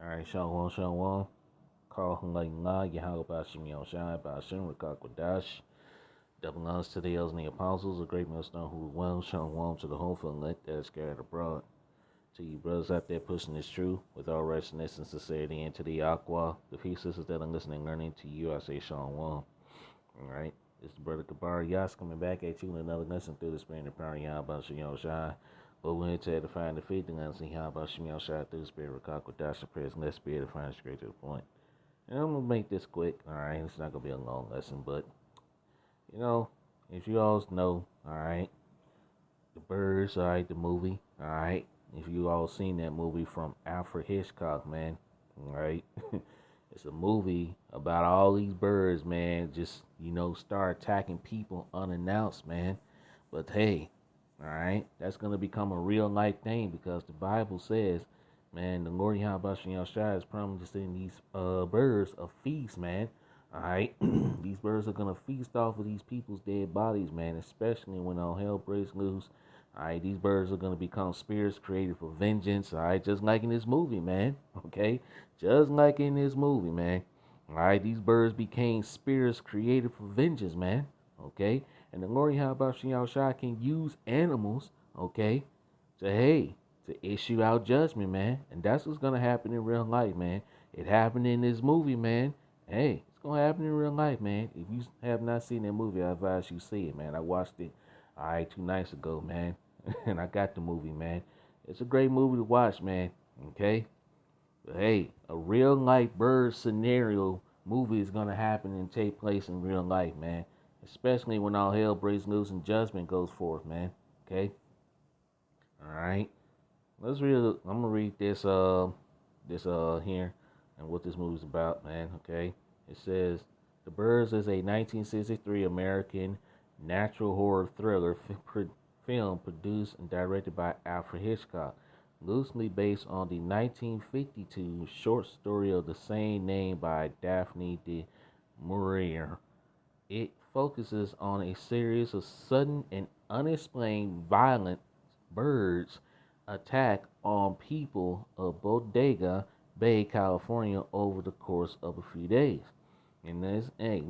Alright, Shalom, Shalom. Call him like nah, Yahweh Bashim Yoshai, Bashim Rakakwadash. That belongs to the elders and the apostles, a great millstone who well, Shalom to the hopeful and let that scattered abroad. To you brothers out there pushing this truth with all righteousness and sincerity, and to the Aqua, the few sisters that are listening and learning to you, I say Shalom. Alright, this is Brother Kabar Yas coming back at you with another lesson through the spirit and the power of Yahweh Bashim Yoshai. But we're here to edify and defeat the guns and how about Shemiel Shai through the spirit of Rakakwadash and prayers, and let's be edifying straight to the point. And I'm gonna make this quick, alright? It's not gonna be a long lesson, but if you all know, alright, The Birds, alright, the movie, alright. If you all seen that movie from Alfred Hitchcock, man, alright. It's a movie about all these birds, man, just start attacking people unannounced, man. But hey, alright, that's gonna become a real life thing because the Bible says, man, the Lord Yahweh Shai is promising these birds a feast, man. Alright. These birds are gonna feast off of these people's dead bodies, man, especially when all hell breaks loose. Alright, these birds are gonna become spirits created for vengeance, alright, just like in this movie, man. Okay? Just like in this movie, man. Alright, these birds became spirits created for vengeance, man. Okay? And the Lord Yahweh Shai can use animals, okay, to issue out judgment, man. And that's what's gonna happen in real life, man. It happened in this movie, man. Hey, it's gonna happen in real life, man. If you have not seen that movie, I advise you see it, man. I watched it 2 nights ago, man. And I got the movie, man. It's a great movie to watch, man. Okay? But hey, a real life bird scenario movie is gonna happen and take place in real life, man. Especially when all hell breaks loose and judgment goes forth, man. Okay? Alright. Let's read I'm gonna read this here and what this movie's about, man. Okay? It says The Birds is a 1963 American natural horror thriller film produced and directed by Alfred Hitchcock, loosely based on the 1952 short story of the same name by Daphne du Maurier. It focuses on a series of sudden and unexplained violent birds attack on people of Bodega Bay, California over the course of a few days. And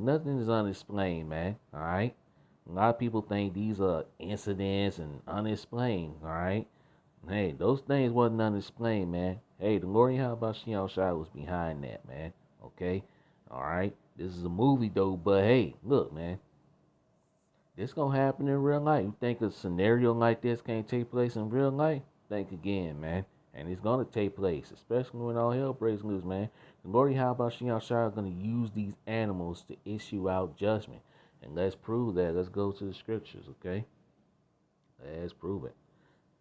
nothing is unexplained, man. Alright? A lot of people think these are incidents and unexplained, alright? Hey, those things wasn't unexplained, man. Hey, the Lord Yahweh Shai was behind that, man. Okay? Alright? This is a movie though, but hey, look, man. This gonna happen in real life. You think a scenario like this can't take place in real life? Think again, man. And it's gonna take place, especially when all hell breaks loose, man. The Lord Yahweh Shai is gonna use these animals to issue out judgment. And let's prove that. Let's go to the scriptures, okay? Let's prove it.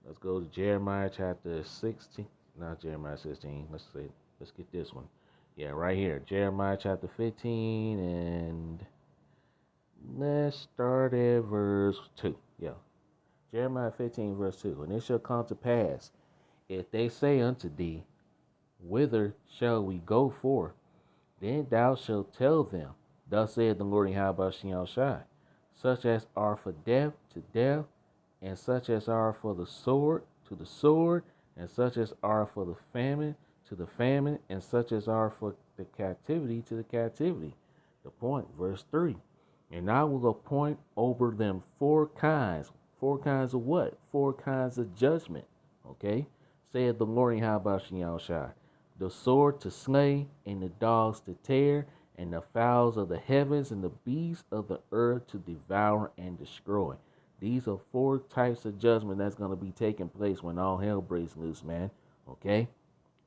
Let's go to Jeremiah chapter 16. Not Jeremiah 16. Let's get this one. Yeah, right here. Jeremiah chapter 15, and let's start at verse 2. Yeah. Jeremiah 15, verse 2. And it shall come to pass, if they say unto thee, whither shall we go forth? Then thou shalt tell them, thus saith the Lord Yahweh Shai, such as are for death to death, and such as are for the sword to the sword, and such as are for the famine to the famine, and such as are for the captivity to the captivity. The point, verse 3. And I will appoint over them four kinds. Four kinds of what? Four kinds of judgment. Okay? Saith the Lord Yahweh Shai. The sword to slay, and the dogs to tear, and the fowls of the heavens, and the beasts of the earth to devour and destroy. These are four types of judgment that's going to be taking place when all hell breaks loose, man. Okay?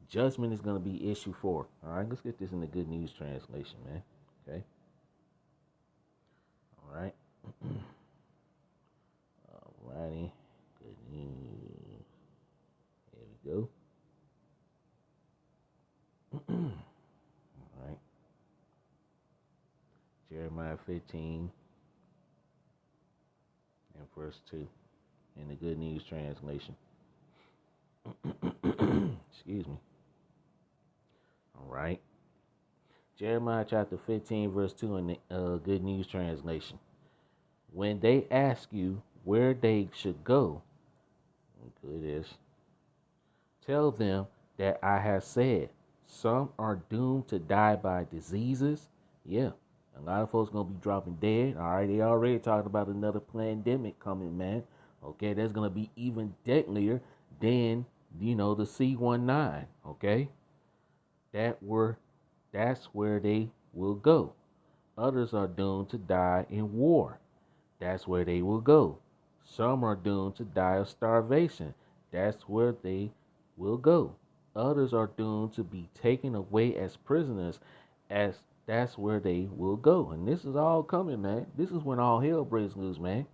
Judgment is going to be issue 4. All right, let's get this in the Good News Translation, man. Okay? All right. All righty. Good news. There we go. All right. Jeremiah 15 and verse 2 in the Good News Translation. Excuse me. All right. Jeremiah chapter 15, verse 2 in the Good News Translation. When they ask you where they should go, tell them that I have said, Some are doomed to die by diseases. Yeah, a lot of folks gonna be dropping dead. All right, they already talked about another pandemic coming, man. Okay, that's gonna be even deadlier than the C-19. Okay, that were that's where they will go. Others are doomed to die in war. That's where they will go. Some are doomed to die of starvation. That's where they will go. Others are doomed to be taken away as prisoners, as that's where they will go. And this is all coming, man. This is when all hell breaks loose, man.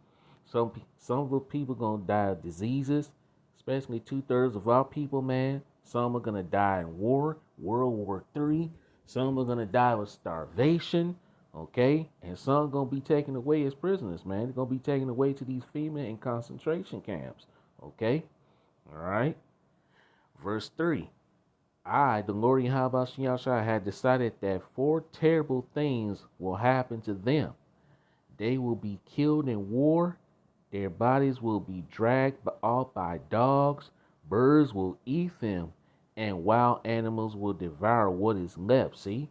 Some of the people gonna die of diseases, especially 2/3 of our people, man. Some are gonna die in war, World War III. Some are gonna die of starvation. Okay, and some gonna be taken away as prisoners, man. They're gonna be taken away to these female and concentration camps. Okay, all right. Verse 3. I, the Lord Yahweh Shai, had decided that 4 terrible things will happen to them. They will be killed in war. Their bodies will be dragged off by dogs. Birds will eat them, and wild animals will devour what is left. See?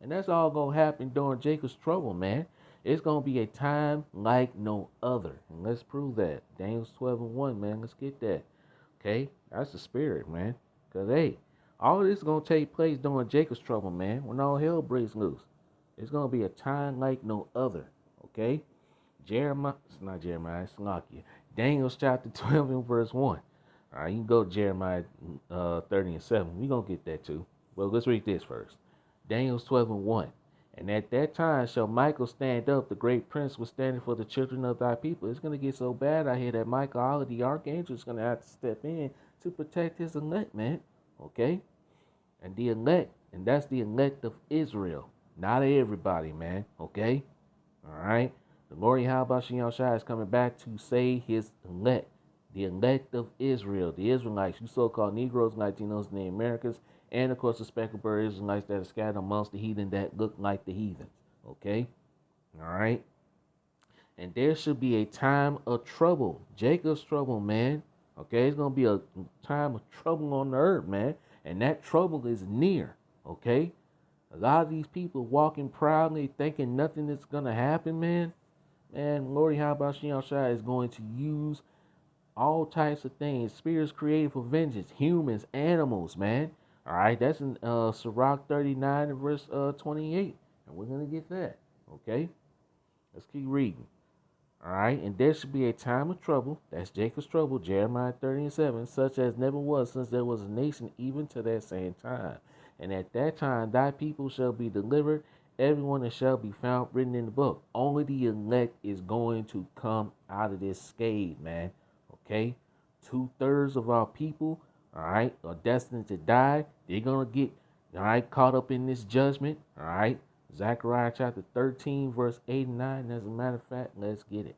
And that's all going to happen during Jacob's trouble, man. It's going to be a time like no other. And let's prove that. Daniel 12:1, man. Let's get that. Okay? That's the spirit, man. Because, hey, all of this is going to take place during Jacob's trouble, man. When all hell breaks loose. It's going to be a time like no other. Okay? It's not Jeremiah, it's Salakia. Daniel chapter 12 and verse 1. All right, you can go to Jeremiah 30 and 7. We're going to get that too. Well, let's read this first. Daniel 12 and 1. And at that time shall Michael stand up, the great prince was standing for the children of thy people. It's going to get so bad out here that Michael, all of the archangels, is going to have to step in to protect his elect, man. Okay? And the elect, and that's the elect of Israel. Not everybody, man. Okay? All right? The Lord Yahweh Shai is coming back to save his elect, the elect of Israel, the Israelites, you so-called Negroes, Latinos, and the Americans, and of course the speckled bird Israelites that are scattered amongst the heathen that look like the heathens. Okay? All right? And there should be a time of trouble. Jacob's trouble, man. Okay? It's going to be a time of trouble on the earth, man. And that trouble is near. Okay? A lot of these people walking proudly thinking nothing is going to happen, man. Man, Lord Yahweh Shai is going to use all types of things. Spirits created for vengeance. Humans, animals, man. All right, that's in Sirach 39 and verse 28. And we're going to get that. Okay? Let's keep reading. All right, and there should be a time of trouble. That's Jacob's trouble, Jeremiah 30 and 7, such as never was since there was a nation even to that same time. And at that time thy people shall be delivered, everyone that shall be found written in the book. Only the elect is going to come out of this scathe, man. Okay? 2/3 of our people, all right, are destined to die. They're going to get, all right, caught up in this judgment, all right? Zechariah chapter 13, verse 8 and 9. As a matter of fact, let's get it.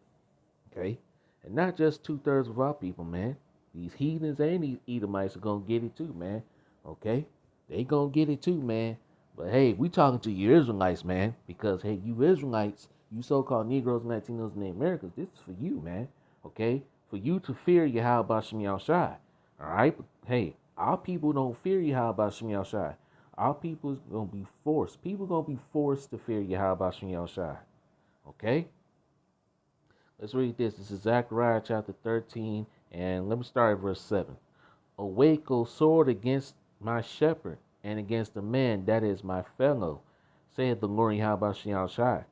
Okay? And not just 2/3 of our people, man. These heathens and these Edomites are going to get it too, man. Okay? They going to get it too, man. But hey, we talking to you Israelites, man. Because, hey, you Israelites, you so-called Negroes, Latinos, and the Americans, this is for you, man. Okay? For you to fear Yahweh Shem Shai. All right? But, hey, our people don't fear Yahweh Shem Shai. Our people is going to be forced. People going to be forced to fear Yahweh Shem Shai. Okay? Let's read this. This is Zechariah chapter 13. And let me start at verse 7. Awake, O sword, against my shepherd, and against the man that is my fellow, saith the Lord Yahweh Shai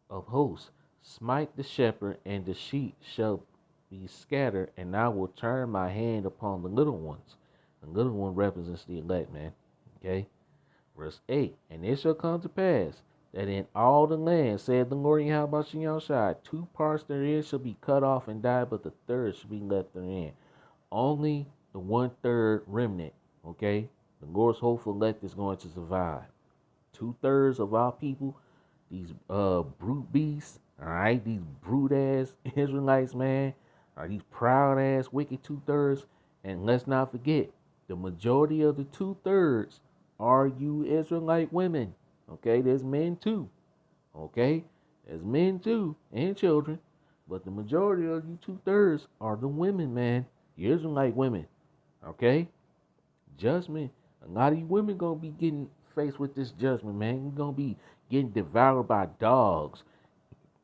of hosts. Smite the shepherd, and the sheep shall be scattered, and I will turn my hand upon the little ones. The little one represents the elect, man. Okay? Verse 8. And it shall come to pass that in all the land, saith the Lord Yahweh Shai, 2 parts therein shall be cut off and die, but the third shall be left therein. Only the 1/3 remnant, okay? The Lord's hopeful elect is going to survive. 2/3 of our people, these brute beasts, all right? These brute ass Israelites, man, are these proud ass wicked 2/3. And let's not forget, the majority of the 2/3 are you Israelite women. Okay, there's men too. Okay, there's men too and children, but the majority of you 2/3 are the women, man. The Israelite women. Okay, judgment A lot of you women gonna be getting faced with this judgment, man. You're gonna be getting devoured by dogs,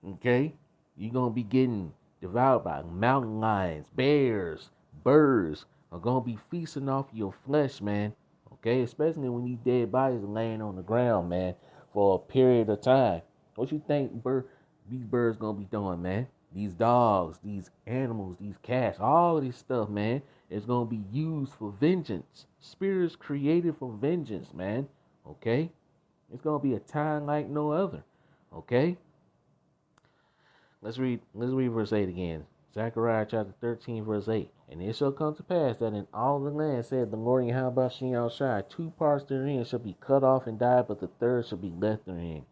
okay? You're gonna be getting devoured by mountain lions, bears, birds are gonna be feasting off your flesh, man. Okay, especially when these dead bodies are laying on the ground, man, for a period of time. What you think these birds gonna be doing, man? These dogs, these animals, these cats, all of this stuff, man, is gonna be used for vengeance. Spirits created for vengeance, man. Okay, it's gonna be a time like no other. Okay. Let's read verse 8 again. Zechariah chapter 13, verse 8. And it shall come to pass that in all the land, said the Lord Yahweh Shem Shai, 2 parts therein shall be cut off and die, but the third shall be left therein.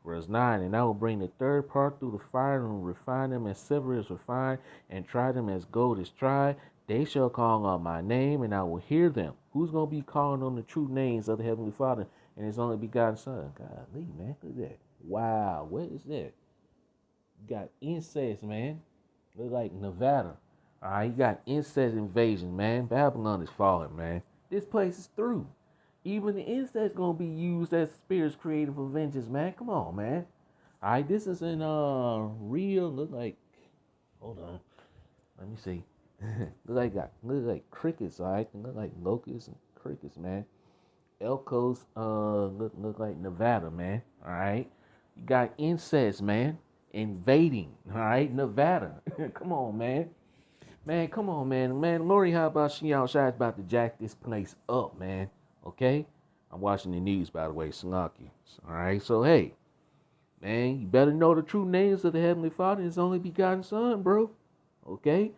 Verse 9. And I will bring the third part through the fire, and will refine them as silver is refined, and try them as gold is tried. They shall call on my name, and I will hear them. Who's going to be calling on the true names of the Heavenly Father and His only begotten Son? Golly, man, look at that. Wow, what is that? You got incest, man. Look like Nevada. All right, you got incest invasion, man. Babylon is falling, man. This place is through. Even the incest gonna be used as spirits created for vengeance, man. Come on, man. All right, this is in real. Look like. Hold on. Let me see. look like crickets. All right, look like locusts and crickets, man. Elkos. Look like Nevada, man. All right. You got incest, man. Invading, all right, Nevada. Come on, man. Man, come on, man. Man, Lori, how about Shiao Shai is about to jack this place up, man. Okay? I'm watching the news, by the way, Salaki. All right, so hey, man, you better know the true names of the Heavenly Father and His only begotten Son, bro. Okay?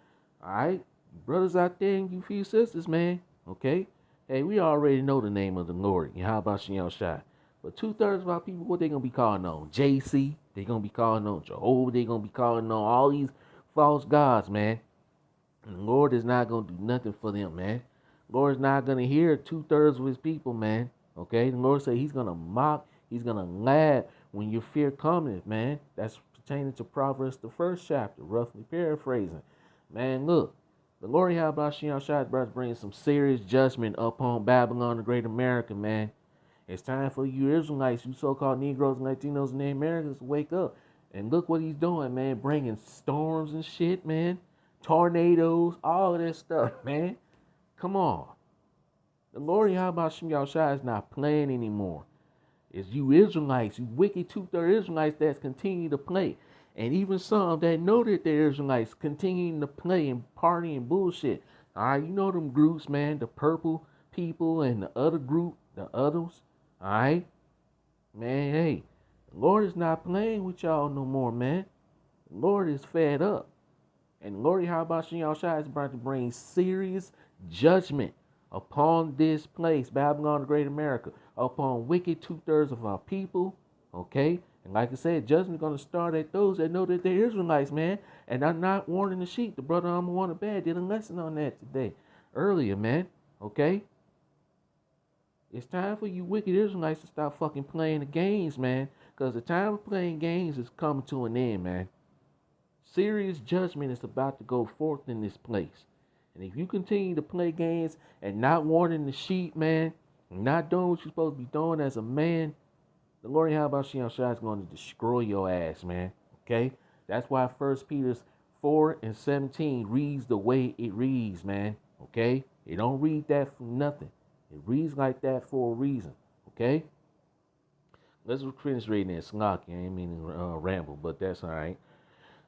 All right? Brothers out there and you few sisters, man. Okay? Hey, we already know the name of the Lord. And how about Shiao Shai? But 2/3 of our people, what they gonna be calling on? JC. They gonna be calling on Jehovah. They gonna be calling on all these false gods, man. And the Lord is not gonna do nothing for them, man. The Lord is not gonna hear 2/3 of His people, man. Okay. The Lord said He's gonna mock. He's gonna laugh when your fear cometh, man. That's pertaining to Proverbs, the 1st chapter, roughly paraphrasing. Man, look. The Lord Yahweh Shem Shai is about to bring some serious judgment upon Babylon, the great America, man. It's time for you Israelites, you so-called Negroes and Latinos and the Americans to wake up. And look what He's doing, man. Bringing storms and shit, man. Tornadoes, all of that stuff, man. Come on. The Lord Yahweh Shem Shai is not playing anymore. It's you Israelites, you wicked 2/3 Israelites that's continue to play. And even some that know that they're Israelites continuing to play and party and bullshit. All right, you know them groups, man. The purple people and the other group, the others. All right, man. Hey, the Lord is not playing with y'all no more, man. The Lord is fed up, and the Lord Yahweh Shem Shai is about to bring serious judgment upon this place, Babylon, the Great America, upon wicked 2/3 of our people. Okay, and like I said, judgment gonna start at those that know that they're Israelites, man, and are not warning the sheep. The brother I'm on the bed did a lesson on that today, earlier, man. Okay. It's time for you wicked Israelites to stop fucking playing the games, man. Because the time of playing games is coming to an end, man. Serious judgment is about to go forth in this place. And if you continue to play games and not warning the sheep, man, and not doing what you're supposed to be doing as a man, the Lord Yahweh Shem Shai is going to destroy your ass, man. Okay? That's why 1 Peter 4:17 reads the way it reads, man. Okay? It don't read that for nothing. It reads like that for a reason, okay? Let's finish reading it. Slocky, I ain't meaning to ramble, but that's all right.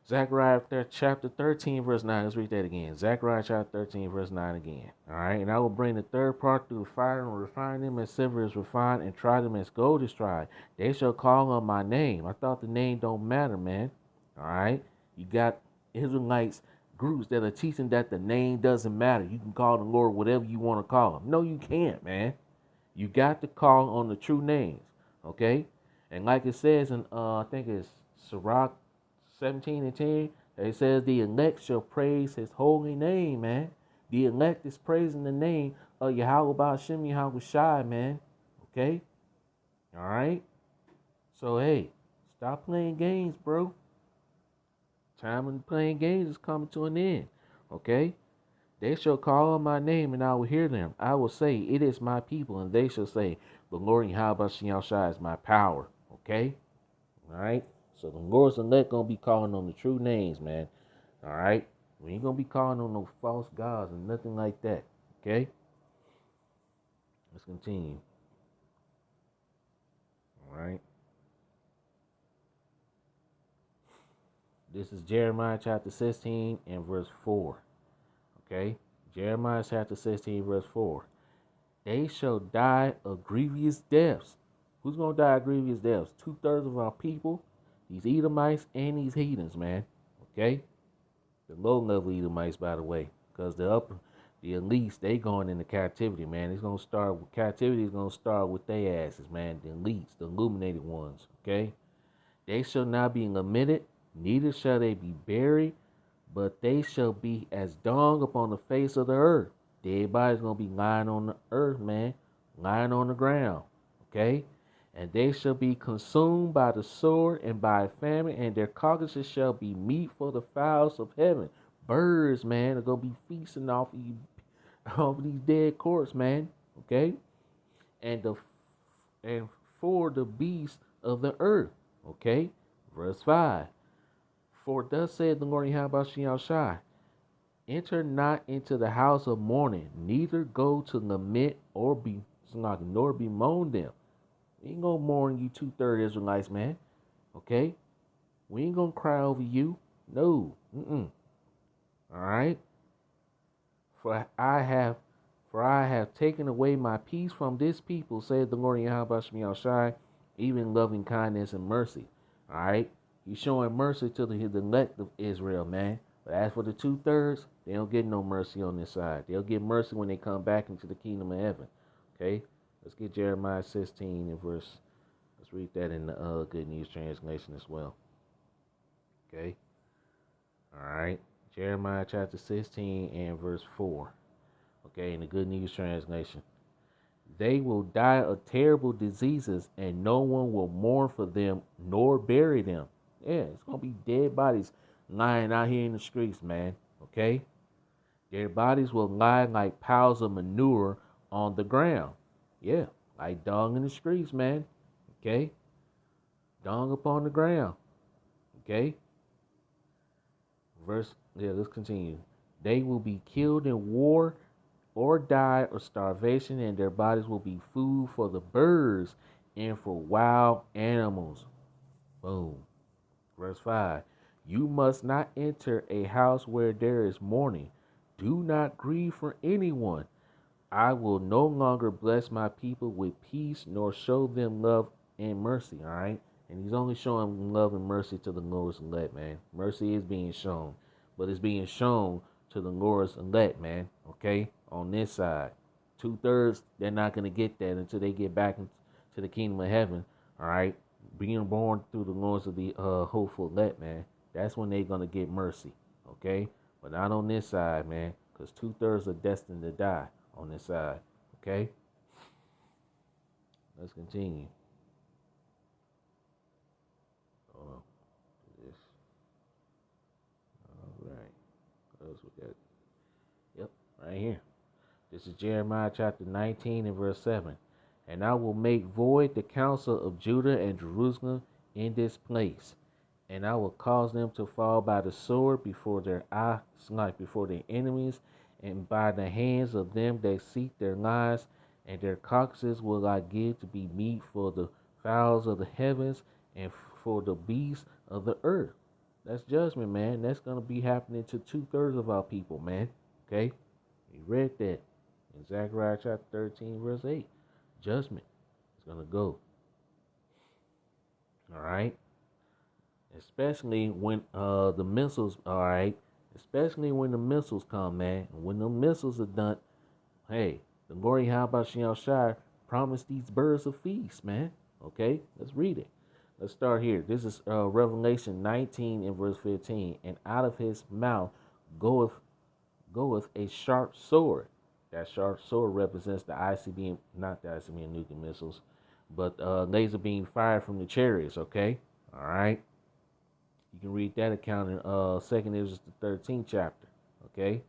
Zechariah chapter 13, verse 9. Let's read that again. Zechariah chapter 13, verse 9 again. All right, and I will bring the third part through the fire and refine them as silver is refined and try them as gold is tried. They shall call on my name. I thought the name don't matter, man. All right, you got Israelites groups that are teaching that the name doesn't matter. You can call the Lord whatever you want to call him. No, you can't, man. You got to call on the true names, okay? And like it says in, I think it's Sirach 17:10, it says the elect shall praise His holy name, man. The elect is praising the name of Yahweh Ba'ashem Yahweh Shai, man. Okay? All right? So, hey, stop playing games, bro. Time of playing games is coming to an end. Okay? They shall call on my name, and I will hear them. I will say, it is my people, and they shall say, the Lord Yahweh Shai is my power. Okay? All right? So the Lord's elect going to be calling on the true names, man. All right? We ain't going to be calling on no false gods and nothing like that. Okay? Let's continue. All right? This is Jeremiah chapter 16 and verse 4. Okay? Jeremiah chapter 16, verse 4. They shall die of grievous deaths. Who's going to die of grievous deaths? 2/3 of our people, these Edomites and these heathens, man. Okay? The low-level Edomites, by the way, because the elites, they going into captivity, man. It's going to start with captivity. Is going to start with their asses, man. The elites, the illuminated ones, okay? They shall not be lamented, neither shall they be buried, but they shall be as dung upon the face of the earth. Dead bodies going to be lying on the earth, man, lying on the ground, okay? And they shall be consumed by the sword and by famine, and their carcasses shall be meat for the fowls of heaven. Birds, man, are going to be feasting off of you, off of these dead corpses, man, okay? And for the beasts of the earth, okay? Verse 5. For thus said the Lord Yahweh Shai, enter not into the house of mourning, neither go to lament or be nor bemoan them. We ain't gonna mourn you 2/3 Israelites, man. Okay? We ain't gonna cry over you. No. Alright? For I have taken away my peace from this people, said the Lord Yahweh Shai, even loving kindness and mercy. Alright? He's showing mercy to the elect of Israel, man. But as for the 2/3, they don't get no mercy on this side. They'll get mercy when they come back into the kingdom of heaven. Okay? Let's get Jeremiah 16 and verse. Let's read that in the Good News Translation as well. Okay? Alright. Jeremiah chapter 16 and verse 4. Okay, in the Good News Translation. They will die of terrible diseases, and no one will mourn for them nor bury them. Yeah, it's going to be dead bodies lying out here in the streets, man. Okay? Their bodies will lie like piles of manure on the ground. Yeah, like dung in the streets, man. Okay? Dung upon the ground. Okay? Let's continue. They will be killed in war or die of starvation, and their bodies will be food for the birds and for wild animals. Boom. Verse 5. You must not enter a house where there is mourning. Do not grieve for anyone. I will no longer bless my people with peace, nor show them love and mercy. All right? And he's only showing love and mercy to the Lord's elect, man. Mercy is being shown, but it's being shown to the Lord's elect, man. Okay? On this side. 2/3, they're not going to get that until they get back into the kingdom of heaven. All right? Being born through the Lord's of the hopeful elect, man. That's when they're going to get mercy. Okay? But not on this side, man. Because 2/3 are destined to die on this side. Okay? Let's continue. Hold on. This. All right. What else we got? Yep, right here. This is Jeremiah chapter 19 and verse 7. And I will make void the counsel of Judah and Jerusalem in this place, and I will cause them to fall by the sword before their eyes, like before their enemies, and by the hands of them that seek their lives, and their carcasses will I give to be meat for the fowls of the heavens and for the beasts of the earth. That's judgment, man. That's gonna be happening to 2/3 of our people, man. Okay? We read that in Zechariah chapter 13, verse 8. Judgment is gonna go. Alright? Especially when the missiles, alright? Especially when the missiles come, man. And when the missiles are done, hey, the Lord Yahweh Shai promised these birds a feast, man. Okay? Let's read it. Let's start here. This is Revelation 19 and verse 15. And out of his mouth goeth a sharp sword. That sharp sword represents the ICBM, not the ICBM nuclear missiles, but laser beam fired from the chariots, okay? All right? You can read that account in 2nd Ezra, the 13th chapter, okay?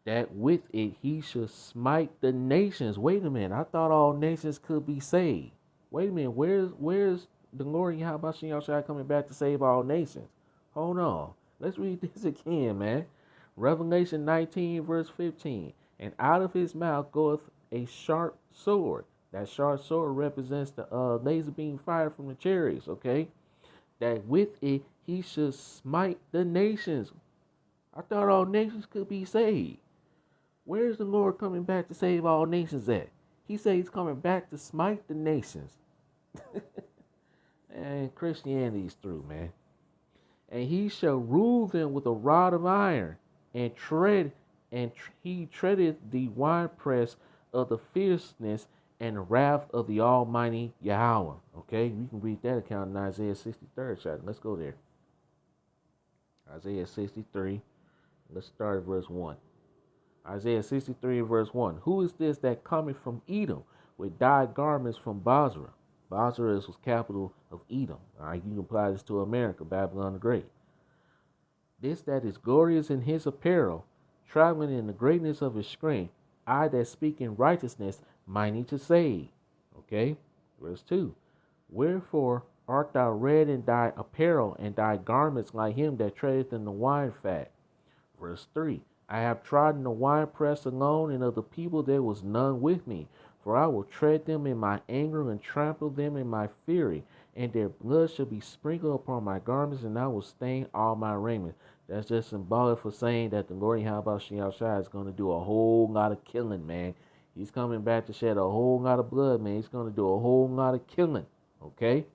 that with it he should smite the nations. Wait a minute, I thought all nations could be saved. Wait a minute, where's the Lord Yahweh Shai coming back to save all nations? Hold on, let's read this again, man. Revelation 19 verse 15. And out of his mouth goeth a sharp sword. That sharp sword represents the laser beam fire from the chariots, okay? That with it he should smite the nations. I thought all nations could be saved. Where is the Lord coming back to save all nations at? He said he's coming back to smite the nations. And Christianity's through, man. And he shall rule them with a rod of iron, and he treadeth the winepress of the fierceness and the wrath of the Almighty Yahweh. Okay, we can read that account in Isaiah 63rd chapter. Let's go there. Isaiah 63. Let's start at verse 1. Isaiah 63 verse 1. Who is this that cometh from Edom with dyed garments from Basra? Basra was capital of Edom. All right, you can apply this to America, Babylon the Great. This that is glorious in his apparel, traveling in the greatness of his strength, I that speak in righteousness, mighty to save. Okay, verse 2. Wherefore art thou red in thy apparel, and thy garments like him that treadeth in the wine fat? Verse 3. I have trodden the winepress alone, and of the people there was none with me. For I will tread them in my anger, and trample them in my fury, and their blood shall be sprinkled upon my garments, and I will stain all my raiment. That's just symbolic for saying that the Lord Yahweh Shai is going to do a whole lot of killing, man. He's coming back to shed a whole lot of blood, man. He's going to do a whole lot of killing, okay?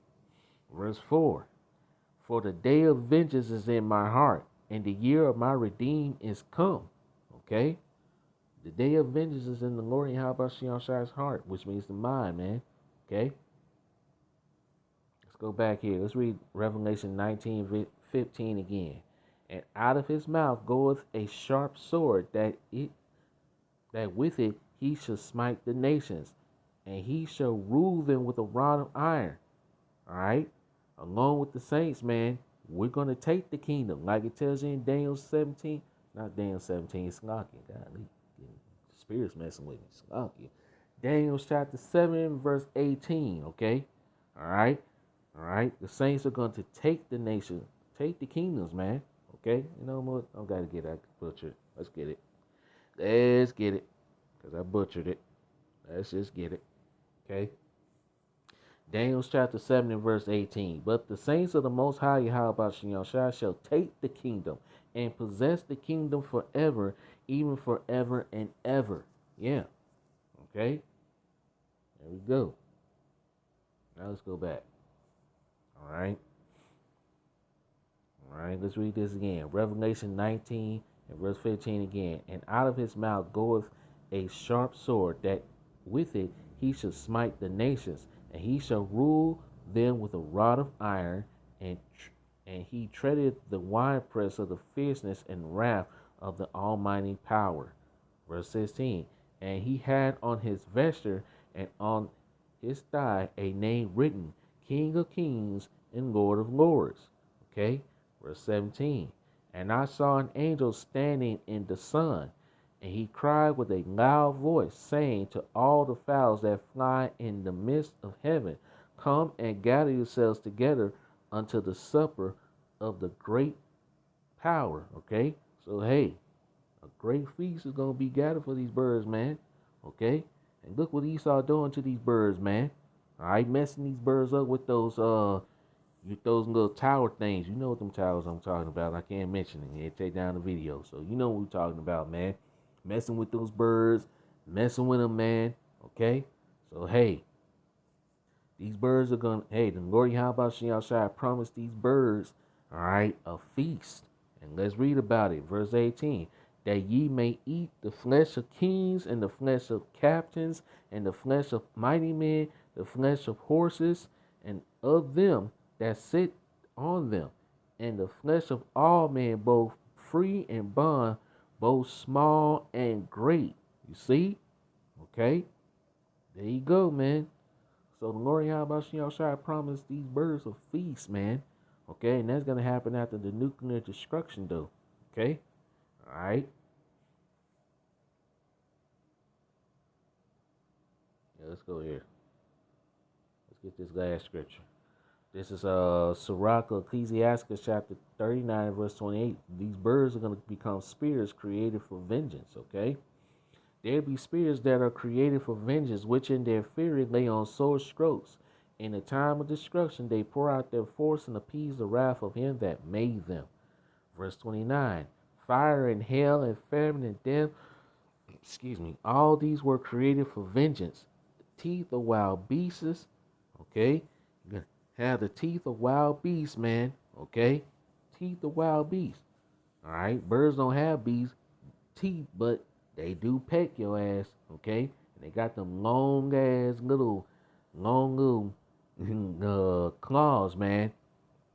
Verse 4. For the day of vengeance is in my heart, and the year of my redeem is come. Okay? The day of vengeance is in the Lord Yahweh Shai's heart, which means the mind, man. Okay? Let's go back here. Let's read Revelation 19:15 again. And out of his mouth goeth a sharp sword, that with it he shall smite the nations, and he shall rule them with a rod of iron. All right? Along with the saints, man, we're going to take the kingdom. Like it tells you in Daniel 17. Not Daniel 17, it's Slocky. Golly, the spirit's messing with me. Slocky. Daniel chapter 7, verse 18, okay? All right? All right? The saints are going to take the nation, take the kingdoms, man. Okay? You know what? I got to get it. I butchered. Let's get it. Let's get it. Because I butchered it. Let's just get it. Okay? Daniel chapter 7 and verse 18. But the saints of the Most High Yahweh shall take the kingdom and possess the kingdom forever, even forever and ever. Yeah. Okay. There we go. Now let's go back. All right. All right. Let's read this again. Revelation 19 and verse 15 again. And out of his mouth goeth a sharp sword, that with it he shall smite the nations, and he shall rule them with a rod of iron, and he treadeth the winepress of the fierceness and wrath of the Almighty power. Verse 16. And he had on his vesture and on his thigh a name written, King of Kings and Lord of Lords. Okay. Verse 17. And I saw an angel standing in the sun, and he cried with a loud voice, saying to all the fowls that fly in the midst of heaven, come and gather yourselves together unto the supper of the great power. Okay? So, hey, a great feast is going to be gathered for these birds, man. Okay? And look what Esau doing to these birds, man. All right, messing these birds up with those little tower things. You know what them towers I'm talking about. I can't mention it. Yeah, take down the video. So you know what we're talking about, man. Messing with those birds, messing with them, man. Okay? So, hey, these birds are going to, hey, the Lord Yahweh Shai promised these birds, all right, a feast. And let's read about it. Verse 18. That ye may eat the flesh of kings, and the flesh of captains, and the flesh of mighty men, the flesh of horses, and of them that sit on them, and the flesh of all men, both free and bond, both small and great. You see? Okay? There you go, man. So the Lord Yahweh Shai promised these birds a feast, man. Okay? And that's going to happen after the nuclear destruction, though. Okay? All right? Yeah, let's go here. Let's get this last scripture. This is Sirach, Ecclesiastes chapter 39, verse 28. These birds are going to become spirits created for vengeance, okay? There be spirits that are created for vengeance, which in their fury lay on sore strokes. In the time of destruction, they pour out their force and appease the wrath of him that made them. Verse 29. Fire and hell and famine and death, all these were created for vengeance. The teeth of wild beasts, okay? You're going to have the teeth of wild beasts, man, okay? Teeth of wild beasts. All right? Birds don't have teeth, but they do peck your ass, okay? And they got them long claws, man,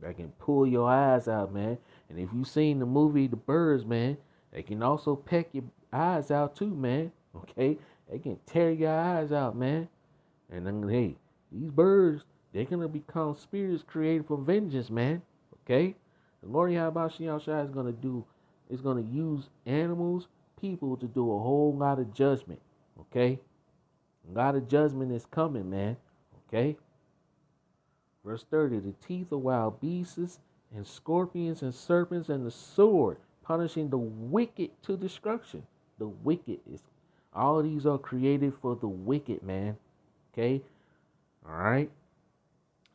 that can pull your eyes out, man. And if you seen the movie The Birds, man, they can also peck your eyes out too, man. Okay? They can tear your eyes out, man. And then, hey, these birds, they're gonna become spirits created for vengeance, man. Okay? The Lord Yahweh is gonna use animals, people to do a whole lot of judgment. Okay? A lot of judgment is coming, man. Okay? Verse 30, the teeth of wild beasts and scorpions and serpents and the sword, punishing the wicked to destruction. The wicked is, all these are created for the wicked, man. Okay? All right?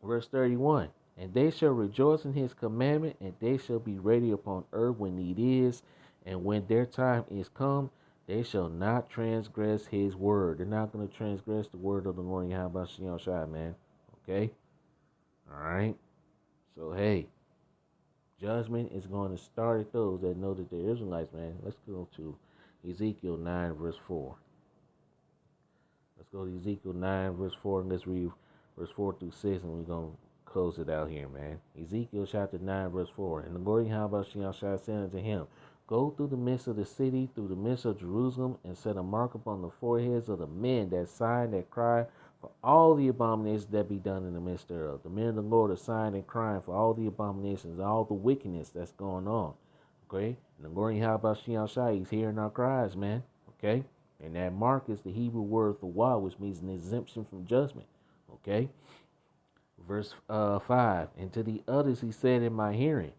Verse 31, and they shall rejoice in his commandment, and they shall be ready upon earth when need is, and when their time is come, they shall not transgress his word. They're not going to transgress the word of the Lord Yahweh Shai, man. Okay? All right. So, hey, judgment is going to start at those that know that they're Israelites, man. Let's go to Ezekiel 9, verse 4. Let's go to Ezekiel 9, verse 4, and let's read verse 4 through 6, and we're going to close it out here, man. Ezekiel chapter 9, verse 4. And the Lord Yahweh shall say unto him, go through the midst of the city, through the midst of Jerusalem, and set a mark upon the foreheads of the men that sign, that cry, for all the abominations that be done in the midst thereof. The men of the Lord are sighing and crying for all the abominations, all the wickedness that's going on. Okay? And the Lord Yahweh Shai, he's hearing our cries, man. Okay? And that mark is the Hebrew word for wah, which means an exemption from judgment. Okay? Verse 5. And to the others he said in my hearing,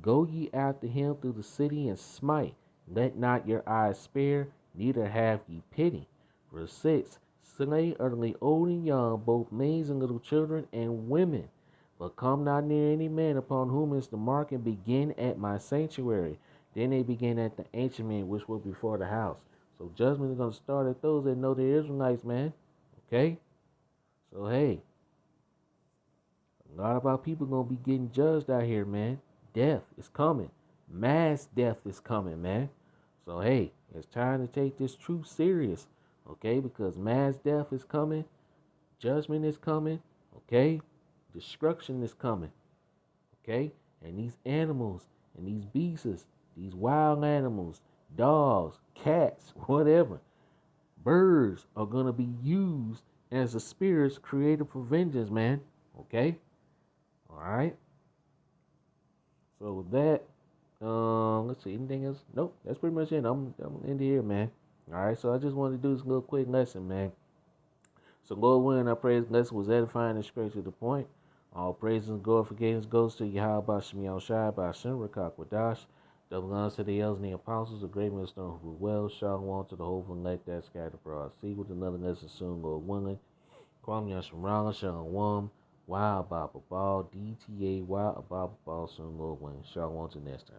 go ye after him through the city and smite. Let not your eyes spare, neither have ye pity. Verse 6. Slay utterly old and young, both maids and little children and women. But come not near any man upon whom is the mark, and begin at my sanctuary. Then they begin at the ancient men which were before the house. So judgment is going to start at those that know they're Israelites, man. Okay? So, hey, a lot of our people going to be getting judged out here, man. Death is coming. Mass death is coming, man. So, hey, it's time to take this truth serious. Okay, because mass death is coming, judgment is coming, okay, destruction is coming, okay, and these animals and these beasts, these wild animals, dogs, cats, whatever, birds are going to be used as the spirits created for vengeance, man, okay, all right, so with that, let's see, anything else? Nope, that's pretty much it. I'm in here, man. All right, so I just wanted to do this little quick lesson, man. So, Lord willing, I pray this lesson was edifying and straight to the point. All praises and glorifications goes to Yahweh Shemiel Shai by Shem Rakak Wadash. Double honors to the elders and the apostles, the great millstone who well, shalom to the whole and let that scattered abroad. See with another lesson soon, Lord willing. Kwam Yashamrala, Shalom, Wa Ababa Ball, DTA, Wa Ababa Ball soon, Lord willing. Shalom to next time.